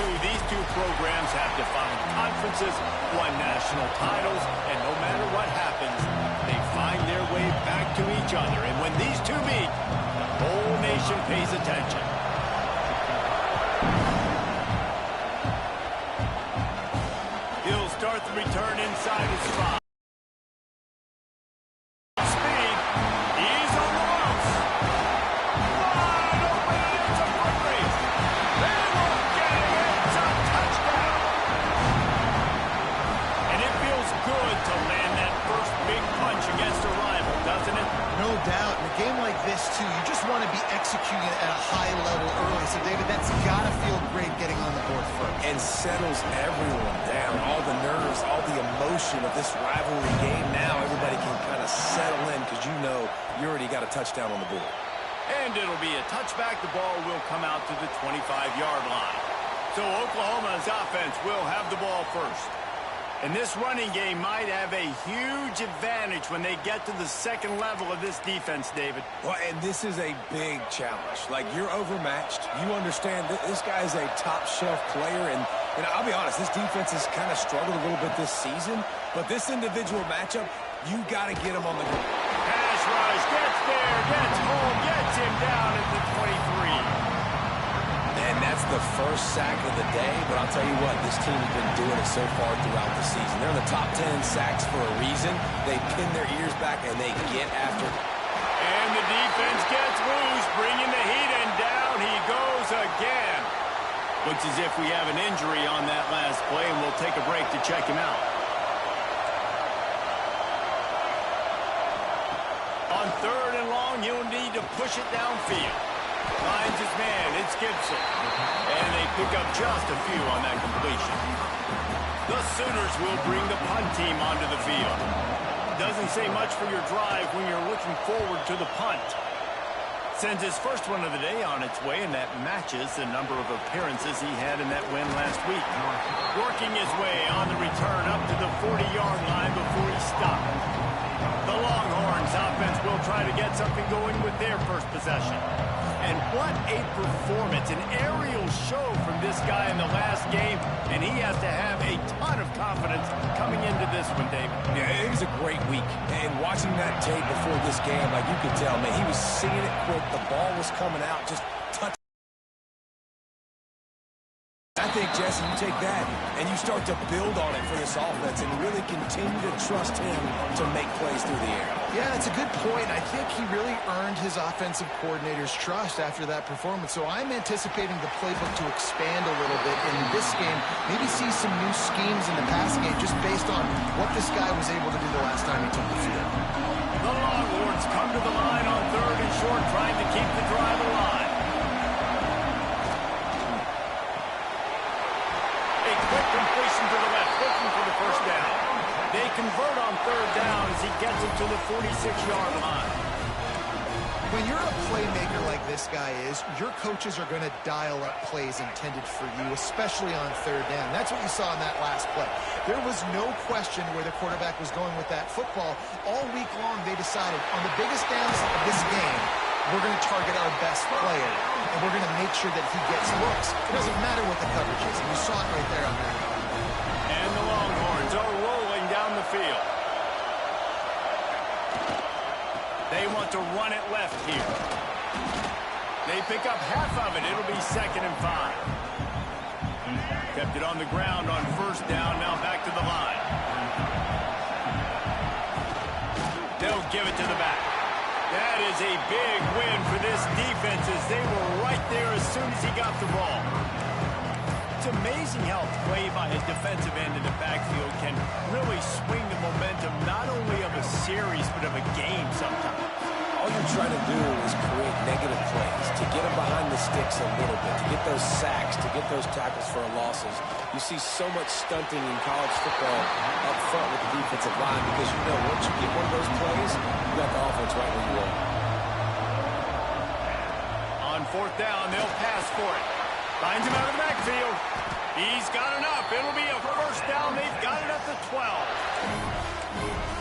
these two programs have defined conferences, won national titles, and no matter what happens, they find their way back to each other. And when these two meet, the whole nation pays attention. He'll start the return inside his 5. Too. You just want to be executing at a high level early. So, David, that's got to feel great getting on the board first. And settles everyone down. All the nerves, all the emotion of this rivalry game. Now everybody can kind of settle in because you know you already got a touchdown on the board. And it'll be a touchback. The ball will come out to the 25-yard line. So Oklahoma's offense will have the ball first. And this running game might have a huge advantage when they get to the second level of this defense, David. Well, and this is a big challenge. Like, you're overmatched. You understand that this guy is a top-shelf player. And I'll be honest, this defense has kind of struggled a little bit this season. But this individual matchup, you got to get him on the ground. Pass rush, gets there, gets home, gets him down at the 23. And that's the first sack of the day, but I'll tell you what, this team has been doing it so far throughout the season. They're in the top 10 sacks for a reason. They pin their ears back, and they get after it. And the defense gets loose, bringing the heat, and down he goes again. Looks as if we have an injury on that last play, and we'll take a break to check him out. On 3rd and long, he'll need to push it downfield. Finds his man, it's Gibson. And they pick up just a few on that completion. The Sooners will bring the punt team onto the field. Doesn't say much for your drive when you're looking forward to the punt. Sends his first one of the day on its way, and that matches the number of appearances he had in that win last week. Working his way on the return up to the 40-yard line before he stopped. The Longhorns offense will try to get something going with their first possession. And what a performance, an aerial show from this guy in the last game, and he has to have a ton of confidence coming into this one, David. Yeah, it was a great week, and watching that tape before this game, like you could tell, man, he was seeing it quick, the ball was coming out, just touch. I think, Jesse, you take that and you start to build on it for this offense and really continue to trust him to make plays through the air. Yeah, it's a good point. I think he really earned his offensive coordinator's trust after that performance. So I'm anticipating the playbook to expand a little bit in this game. Maybe see some new schemes in the passing game just based on what this guy was able to do the last time he took the field. The Longhorns come to the line on 3rd and short, trying to keep the drive alive. A quick completion to the left, looking for the first down. They convert on 3rd down as he gets it to the 46-yard line. When you're a playmaker like this guy is, your coaches are going to dial up plays intended for you, especially on 3rd down. That's what you saw in that last play. There was no question where the quarterback was going with that football. All week long, they decided on the biggest downs of this game, we're going to target our best player, and we're going to make sure that he gets looks. It doesn't matter what the coverage is, and you saw it right there on that. And the Longhorns are rolling down the field. They want to run it left here. They pick up half of it. It'll be 2nd and 5. Kept it on the ground on 1st down. Now back to the line. They'll give it to the back. That is a big win for this defense as they were right there as soon as he got the ball. It's amazing how play by his defensive end in the backfield can really swing the momentum not only of a series but of a game sometimes. All you're trying to do is create negative plays, to get them behind the sticks a little bit, to get those sacks, to get those tackles for losses. You see so much stunting in college football up front with the defensive line because you know once you get one of those plays, you got the offense right where you are. On 4th down, they'll pass for it. Finds him out of the backfield. He's got enough. It'll be a 1st down. They've got it at the 12.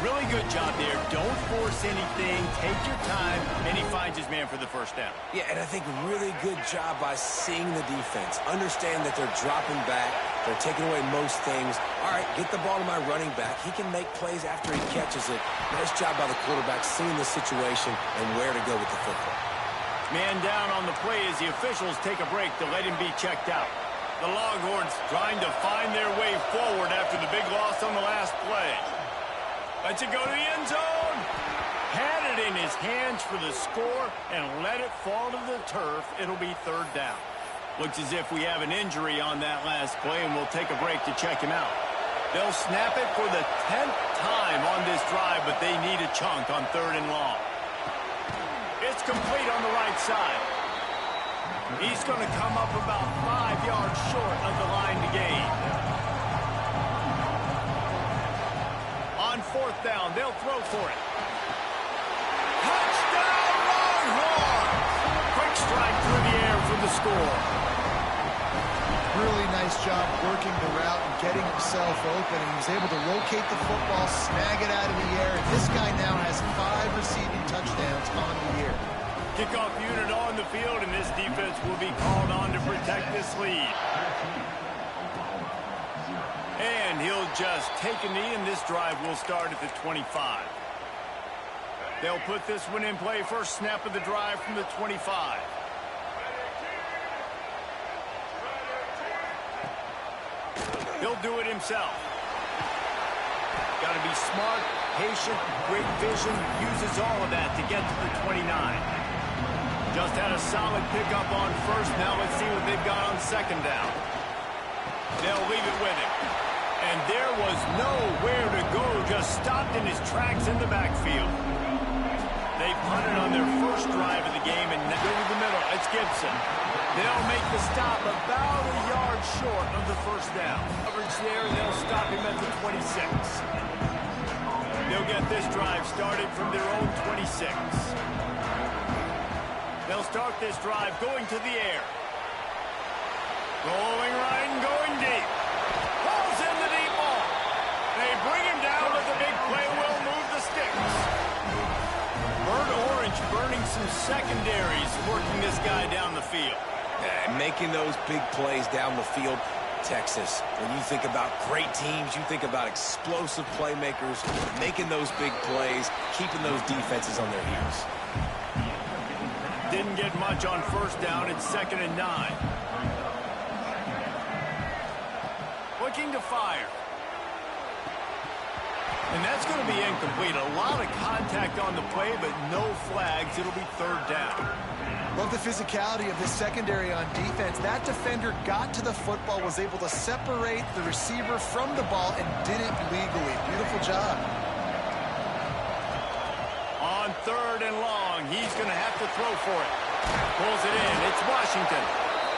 Really good job there. Don't force anything. Take your time, and he finds his man for the first down. Yeah, and I think really good job by seeing the defense. Understand that they're dropping back. They're taking away most things. All right, get the ball to my running back. He can make plays after he catches it. Nice job by the quarterback seeing the situation and where to go with the football. Man down on the play as the officials take a break to let him be checked out. The Longhorns trying to find their way forward after the big loss on the last play. Lets it go to the end zone. Had it in his hands for the score and let it fall to the turf. It'll be third down. Looks as if we have an injury on that last play, and we'll take a break to check him out. They'll snap it for the 10th time on this drive, but they need a chunk on 3rd and long. It's complete on the right side. He's going to come up about 5 yards short of the line to gain. On 4th down, they'll throw for it. Touchdown, Longhorns! Quick strike through the air for the score. Really nice job working the route and getting himself open. And he was able to locate the football, snag it out of the air. And this guy now has 5 receiving touchdowns on the year. Kickoff unit on the field, and this defense will be called on to protect this lead. And he'll just take a knee, and this drive will start at the 25. They'll put this one in play. First snap of the drive from the 25. He'll do it himself. Got to be smart, patient, great vision, uses all of that to get to the 29. Just had a solid pickup on first. Now let's see what they've got on 2nd down. They'll leave it with him. And there was nowhere to go, just stopped in his tracks in the backfield. They punted on their first drive of the game and go to the middle. It's Gibson. They'll make the stop about a yard short of the first down. Coverage there, and they'll stop him at the 26. They'll get this drive started from their own 26. They'll start this drive going to the air. Rolling right and going deep. Pulls in the deep ball. They bring him down, but the big play will move the sticks. Burnt Orange burning some secondaries, working this guy down the field. And making those big plays down the field. Texas, when you think about great teams, you think about explosive playmakers, making those big plays, keeping those defenses on their heels. Didn't get much on first down. It's 2nd and 9. Looking to fire. And that's going to be incomplete. A lot of contact on the play, but no flags. It'll be 3rd down. Love the physicality of this secondary on defense. That defender got to the football, was able to separate the receiver from the ball, and did it legally. Beautiful job. On 3rd and long, he's going to have to throw for it. Pulls it in. It's Washington.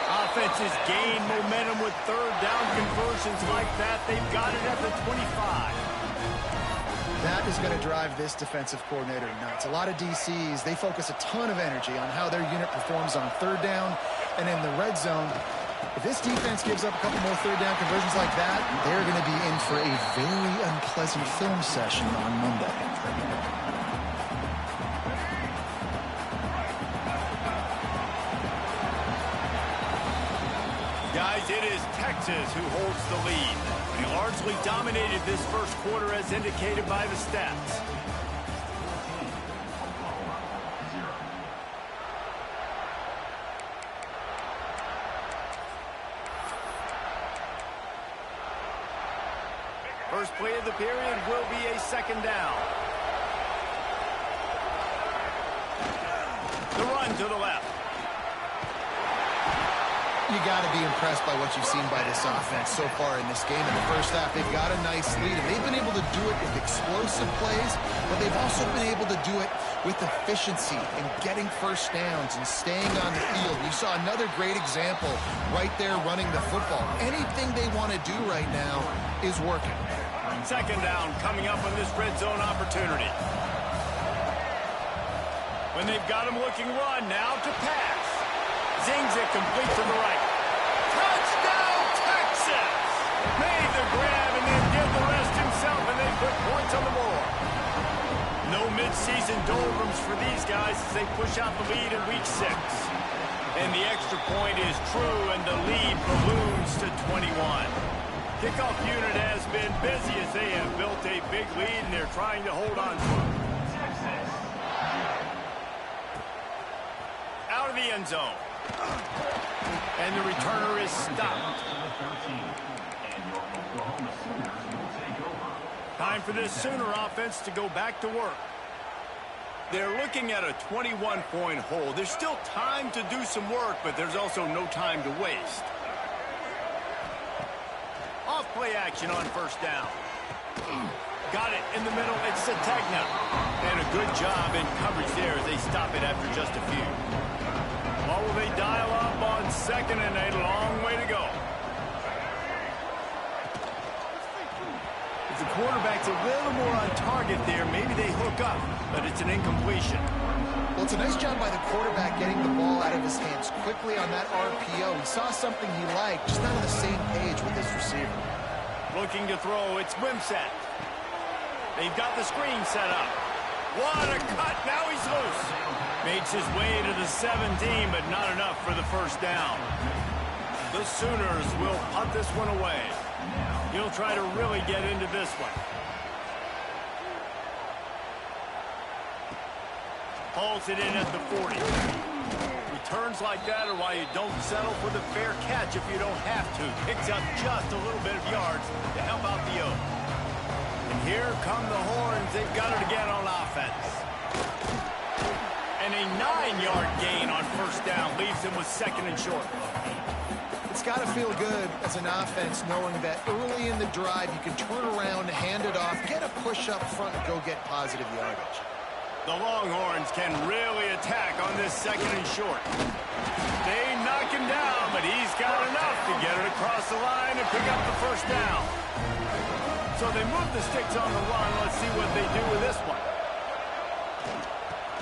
Offenses gain momentum with 3rd down conversions like that. They've got it at the 25. That is going to drive this defensive coordinator nuts. A lot of DCs, they focus a ton of energy on how their unit performs on 3rd down and in the red zone. If this defense gives up a couple more 3rd down conversions like that, they're going to be in for a very unpleasant film session on Monday. Guys, it is Texas who holds the lead. They largely dominated this first quarter as indicated by the stats. First play of the period will be a 2nd down. The run to the left. You got to be impressed by what you've seen by this offense so far in this game. In the first half, they've got a nice lead, and they've been able to do it with explosive plays, but they've also been able to do it with efficiency and getting first downs and staying on the field. You saw another great example right there running the football. Anything they want to do right now is working. 2nd down coming up on this red zone opportunity. When they've got him looking run, now to pass. Zings it complete to the right. Touchdown, Texas! Made the grab and then did the rest himself, and they put points on the board. season doldrums for these guys as they push out the lead in week 6. And the extra point is true, and the lead balloons to 21. Kickoff unit has been busy as they have built a big lead, and they're trying to hold on to it. Out of the end zone. And the returner is stopped. Time for this Sooner offense to go back to work. They're looking at a 21-point hole. There's still time to do some work, but there's also no time to waste. Off play action on first down. Got it in the middle. It's Sategna. And a good job in coverage there as they stop it after just a few. What will they dial up on second and a long way to go? If the quarterback's a little more on target there, maybe they hook up, but it's an incompletion. Well, it's a nice job by the quarterback getting the ball out of his hands quickly on that RPO. He saw something he liked, just not on the same page with his receiver. Looking to throw, it's Wimsatt. They've got the screen set up. What a cut, now he's loose. Makes his way to the 17, but not enough for the first down. The Sooners will punt this one away. He'll try to really get into this one. Hauls it in at the 40. Returns like that are why you don't settle for the fair catch if you don't have to. Picks up just a little bit of yards to help out the Oaks. And here come the Horns. They've got it again on offense. And a 9-yard gain on first down leaves them with second and short. It's got to feel good as an offense knowing that early in the drive you can turn around, hand it off, get a push up front, and go get positive yardage. The Longhorns can really attack on this second and short. They knock him down, but he's got enough to get it across the line and pick up the first down. So they move the sticks on the run. Let's see what they do with this one.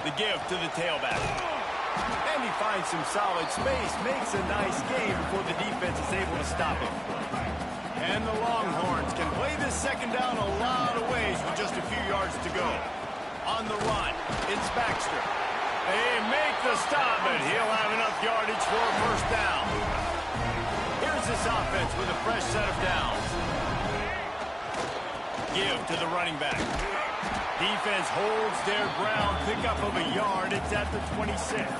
The give to the tailback. And he finds some solid space, makes a nice game before the defense is able to stop him. And the Longhorns can play this second down a lot of ways with just a few yards to go. On the run, it's Baxter. They make the stop, but he'll have enough yardage for a first down. Here's this offense with a fresh set of downs. Give to the running back. Defense holds their ground, pickup of a yard. It's at the 26.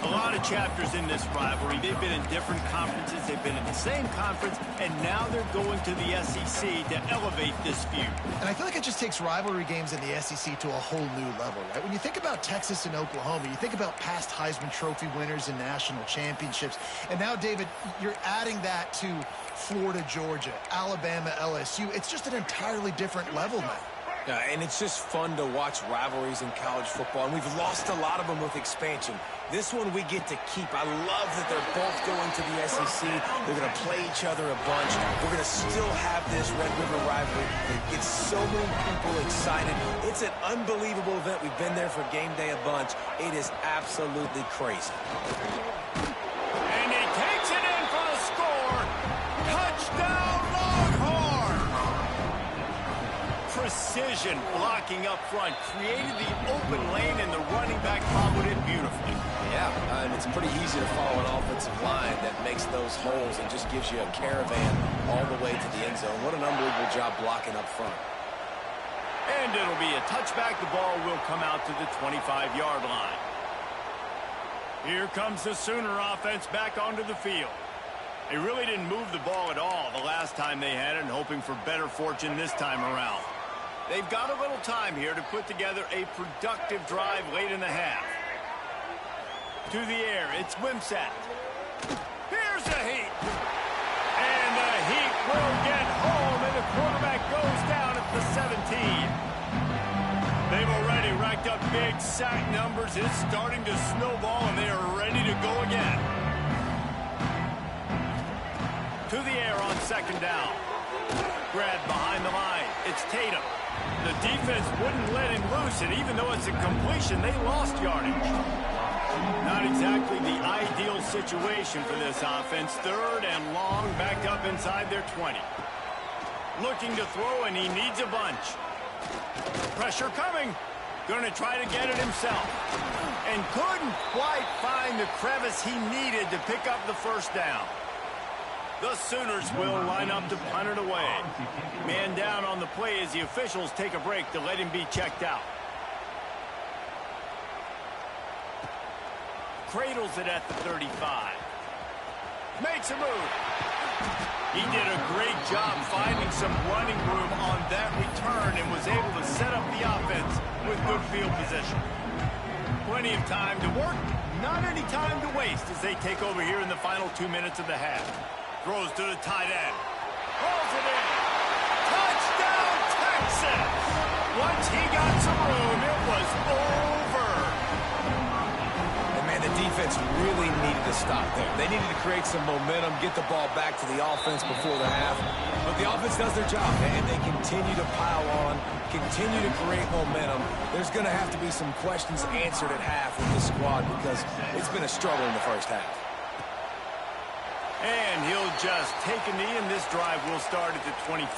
A lot of chapters in this rivalry. They've been in different conferences. They've been in the same conference, and now they're going to the SEC to elevate this feud. And I feel like it just takes rivalry games in the SEC to a whole new level, right? When you think about Texas and Oklahoma, you think about past Heisman Trophy winners and national championships. And now, David, you're adding that to Florida, Georgia, Alabama, LSU. It's just an entirely different level now. Yeah, and it's just fun to watch rivalries in college football, and we've lost a lot of them with expansion. This one we get to keep. I love that they're both going to the SEC. They're going to play each other a bunch. We're going to still have this Red River rivalry. It gets so many people excited. It's an unbelievable event. We've been there for game day a bunch. It is absolutely crazy. And he takes it in for the score. Touchdown, Longhorn! Precision blocking up front created the open lane, and the running back followed it beautifully. Yeah, and it's pretty easy to follow an offensive line that makes those holes and just gives you a caravan all the way to the end zone. What an unbelievable job blocking up front. And it'll be a touchback. The ball will come out to the 25-yard line. Here comes the Sooner offense back onto the field. They really didn't move the ball at all the last time they had it, and hoping for better fortune this time around. They've got a little time here to put together a productive drive late in the half. To the air, it's Wimsatt. Here's the heat. And the heat will get home, and the quarterback goes down at the 17. They've already racked up big sack numbers. It's starting to snowball, and they are ready to go again. To the air on second down. Grab behind the line. It's Tatum. The defense wouldn't let him loose, and even though it's a completion, they lost yardage. Not exactly the ideal situation for this offense. Third and long, back up inside their 20. Looking to throw, and he needs a bunch. Pressure coming. Going to try to get it himself. And couldn't quite find the crevice he needed to pick up the first down. The Sooners will line up to punt it away. Man down on the play as the officials take a break to let him be checked out. Cradles it at the 35. Makes a move. He did a great job finding some running room on that return and was able to set up the offense with good field position. Plenty of time to work, not any time to waste as they take over here in the final 2 minutes of the half. Throws to the tight end. Rolls it in. Touchdown, Texas! Once he got some room, it was over. And, man, the defense really needed to stop there. They needed to create some momentum, get the ball back to the offense before the half. But the offense does their job, and they continue to pile on, continue to create momentum. There's going to have to be some questions answered at half with this squad because it's been a struggle in the first half. And he'll just take a knee, and this drive will start at the 25.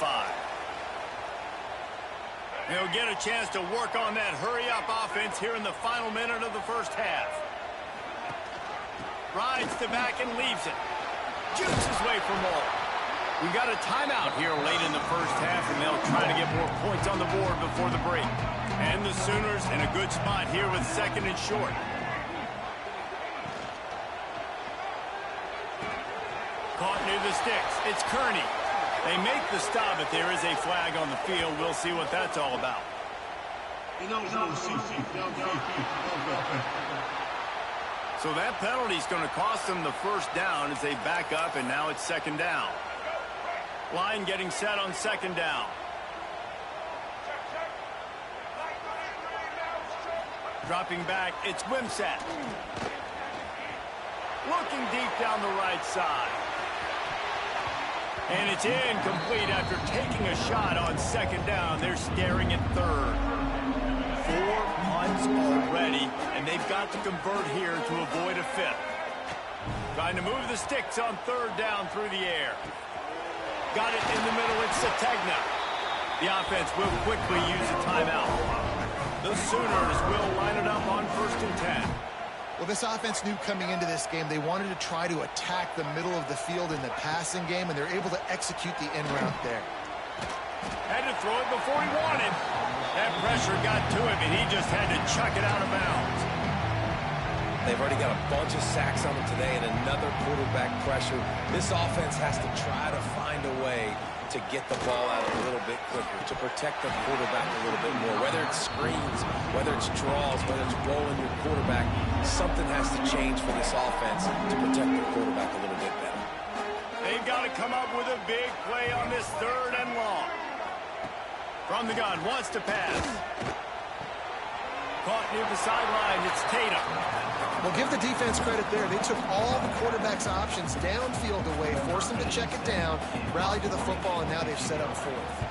He'll get a chance to work on that hurry-up offense here in the final minute of the first half. Rides the back and leaves it. Jukes his way for more. We got a timeout here late in the first half, and they'll try to get more points on the board before the break. And the Sooners in a good spot here with 2nd and short. Caught near the sticks. It's Kearney. They make the stop, but there is a flag on the field. We'll see what that's all about. So that penalty is going to cost them the first down as they back up, and now it's 2nd down. Line getting set on 2nd down. Dropping back, it's Wimsatt. Looking deep down the right side. And it's incomplete after taking a shot on 2nd down. They're staring at 3rd. 4 punts already, and they've got to convert here to avoid a 5th. Trying to move the sticks on 3rd down through the air. Got it in the middle, it's Sategna. The offense will quickly use a timeout. The Sooners will line it up on 1st and 10. Well, this offense knew coming into this game they wanted to try to attack the middle of the field in the passing game, and they're able to execute the end route there. Had to throw it before he wanted. That pressure got to him, and he just had to chuck it out of bounds. They've already got a bunch of sacks on them today and another quarterback pressure. This offense has to try to find a way to get the ball out a little bit quicker, to protect the quarterback a little bit more. Whether it's screens, whether it's draws, whether it's rolling your quarterback, something has to change for this offense to protect the quarterback a little bit better. They've got to come up with a big play on this 3rd and long. From the gun, wants to pass. Caught near the sideline, it's Tatum. Well, give the defense credit there. They took all the quarterback's options downfield away, forced them to check it down, rallied to the football, and now they've set up 4th.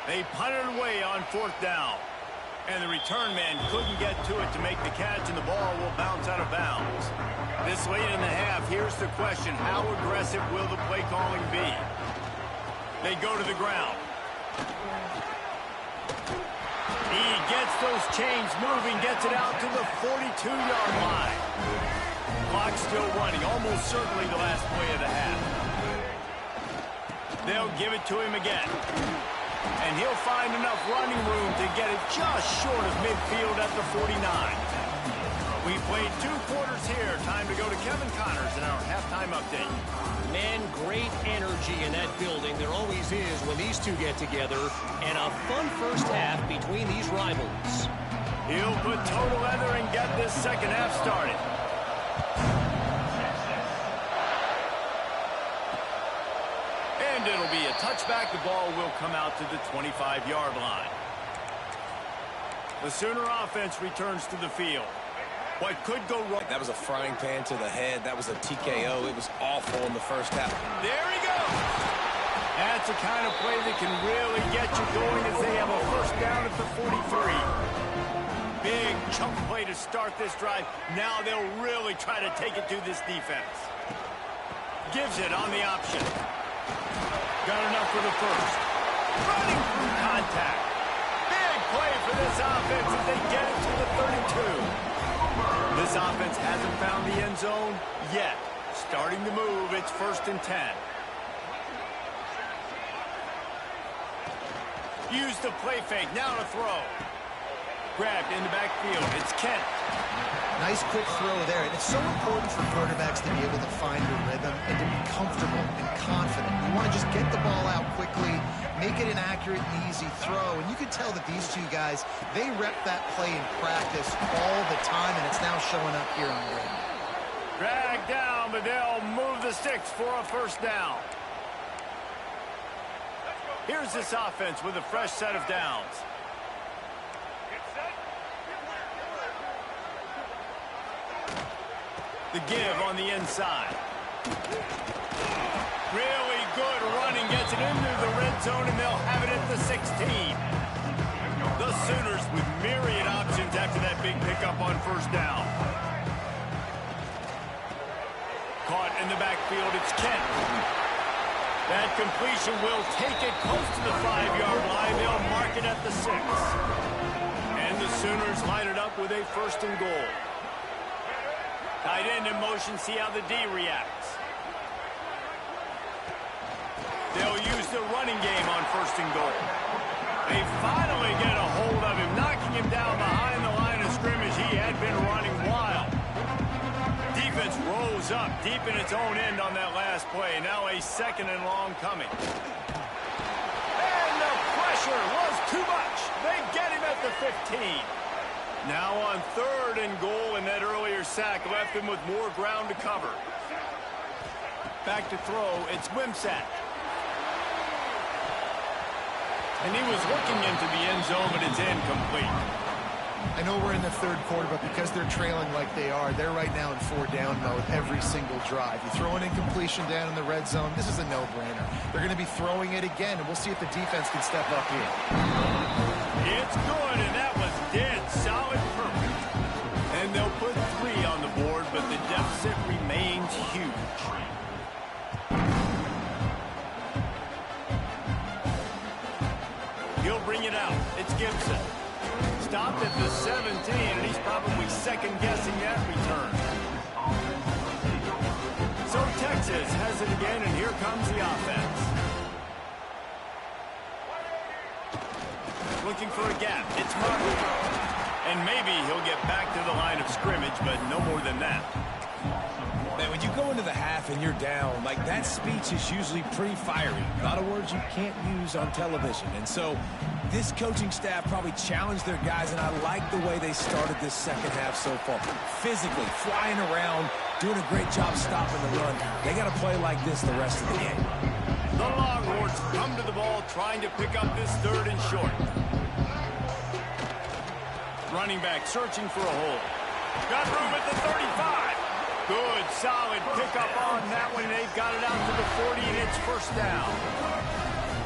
They punted away on 4th down. And the return man couldn't get to it to make the catch, and the ball will bounce out of bounds. This late in the half, here's the question. How aggressive will the play calling be? They go to the ground. He gets those chains moving, gets it out to the 42-yard line. Clock still running, almost certainly the last play of the half. They'll give it to him again. And he'll find enough running room to get it just short of midfield at the 49. We played 2 quarters here. Time to go to Kevin Connors in our halftime update. Man, great energy in that building. There always is when these two get together. And a fun first half between these rivals. He'll put total leather and get this 2nd half started. And it'll be a touchback. The ball will come out to the 25-yard line. The Sooner offense returns to the field. What could go wrong? That was a frying pan to the head. That was a TKO. It was awful in the first half. There he goes. That's the kind of play that can really get you going as they have a first down at the 43. Big chunk play to start this drive. Now they'll really try to take it to this defense. Gives it on the option. Got enough for the first. Running through contact. play for this offense as they get it to the 32. This offense hasn't found the end zone yet. Starting to move, it's 1st and 10. Use the play fake, now to throw. Grabbed in the backfield, it's Kent. Nice quick throw there. And it's so important for quarterbacks to be able to find a rhythm and to be comfortable and confident. You want to just get the ball out quickly, make it an accurate and easy throw. And you can tell that these two guys, they rep that play in practice all the time, and it's now showing up here on the rim. Drag down, but they'll move the sticks for a 1st down. Here's this offense with a fresh set of downs. The give on the inside. Really good running, gets it into the red zone, and they'll have it at the 16. The Sooners with myriad options after that big pickup on 1st down. Caught in the backfield, it's Kent. That completion will take it close to the 5-yard line. They'll mark it at the 6. And the Sooners line it up with a 1st and goal. Tight end in motion, see how the D reacts. They'll use the running game on 1st and goal. They finally get a hold of him, knocking him down behind the line of scrimmage. He had been running wild. Defense rolls up deep in its own end on that last play. Now a 2nd and long coming. And the pressure was too much. They get him at the 15. Now on 3rd and goal, and that earlier sack left him with more ground to cover. Back to throw, it's Wimsatt. And he was looking into the end zone, but it's incomplete. I know we're in the 3rd quarter, but because they're trailing like they are, they're right now in 4-down mode every single drive. You throw an incompletion down in the red zone, this is a no-brainer. They're going to be throwing it again, and we'll see if the defense can step up here. It's good, and that was dead solid perfect. And they'll put 3 on the board, but the deficit remains huge. He'll bring it out. It's Gibson. Stopped at the 17, and he's probably second-guessing that return. So Texas has it again, and here comes the offense. Looking for a gap. It's Martin. And maybe he'll get back to the line of scrimmage, but no more than that. Man, when you go into the half and you're down, like that speech is usually pretty fiery. A lot of words you can't use on television. And so this coaching staff probably challenged their guys, and I like the way they started this 2nd half so far. Physically, flying around, doing a great job stopping the run. They got to play like this the rest of the game. The Longhorns come to the ball trying to pick up this 3rd and short. Running back searching for a hole. Got room at the 35. Good, solid pickup on that one. They've got it out to the 40, and it's 1st down.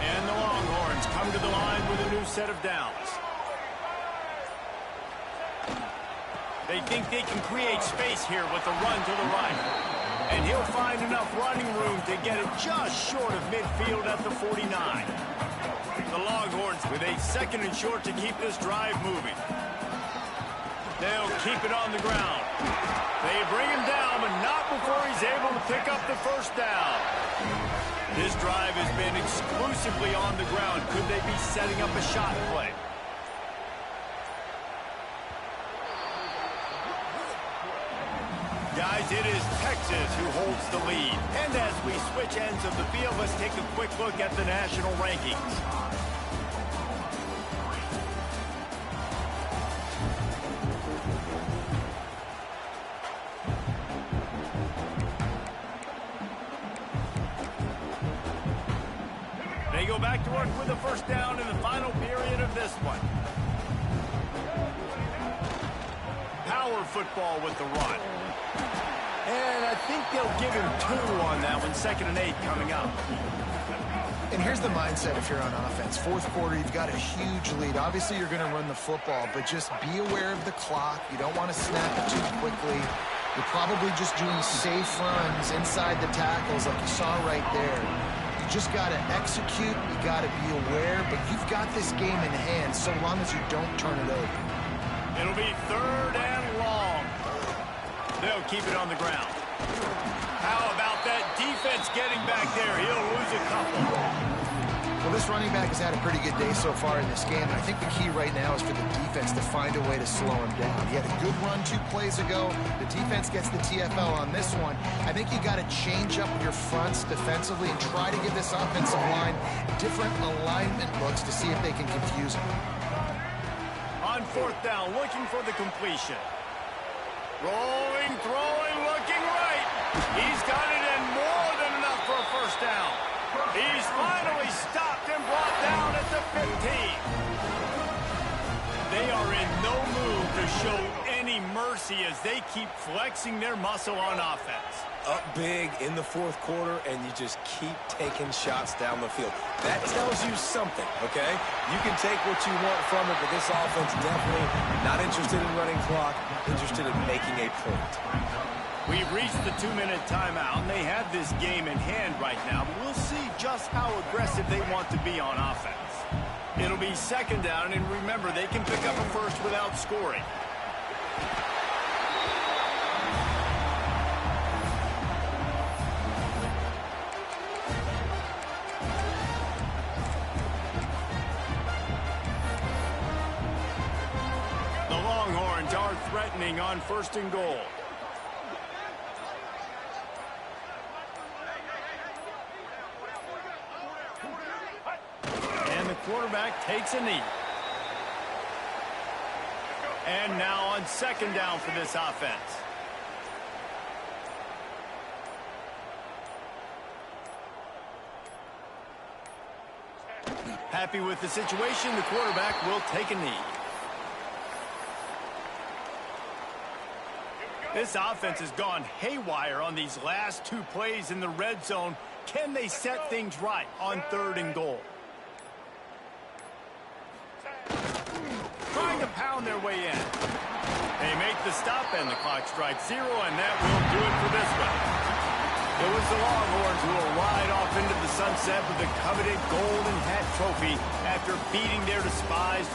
And the Longhorns come to the line with a new set of downs. They think they can create space here with the run to the right. And he'll find enough running room to get it just short of midfield at the 49. The Longhorns with a 2nd and short to keep this drive moving. They'll keep it on the ground. They bring him down, but not before he's able to pick up the 1st down. This drive has been exclusively on the ground. Could they be setting up a shot play? Guys, it is Texas who holds the lead. And as we switch ends of the field, let's take a quick look at the national rankings. They go back to work with a 1st down in the final period of this one. Power football with the run. And I think they'll give him 2 on that one. 2nd and 8 coming up. And here's the mindset if you're on offense. 4th quarter, you've got a huge lead. Obviously, you're going to run the football, but just be aware of the clock. You don't want to snap it too quickly. You're probably just doing safe runs inside the tackles like you saw right there. You just got to execute. You got to be aware, but you've got this game in hand so long as you don't turn it over. It'll be 3rd and long. They'll keep it on the ground. How about that defense getting back there? He'll lose a couple. Well, this running back has had a pretty good day so far in this game, and I think the key right now is for the defense to find a way to slow him down. He had a good run 2 plays ago. The defense gets the TFL on this one. I think you got to change up your fronts defensively and try to give this offensive line different alignment looks to see if they can confuse him. On 4th down, looking for the completion. Rolling, throwing, looking right. He's got it in more than enough for a 1st down. He's finally stopped and brought down at the 15. They are in no mood to show any mercy as they keep flexing their muscle on offense. Up big in the 4th quarter, and you just keep taking shots down the field. That tells you something, okay? You can take what you want from it, but this offense definitely not interested in running clock, interested in making a point. We've reached the 2-minute timeout, and they have this game in hand right now, but we'll see just how aggressive they want to be on offense. It'll be 2nd down, and remember, they can pick up a first without scoring. The Longhorns are threatening on 1st and goal. Quarterback takes a knee. And now on 2nd down for this offense. Happy with the situation, the quarterback will take a knee. This offense has gone haywire on these last 2 plays in the red zone. Can they set things right on 3rd and goal? Trying to pound their way in. They make the stop, and the clock strikes 0, and that will do it for this one. It was the Longhorns who will ride off into the sunset with the coveted Golden Hat trophy after beating their despised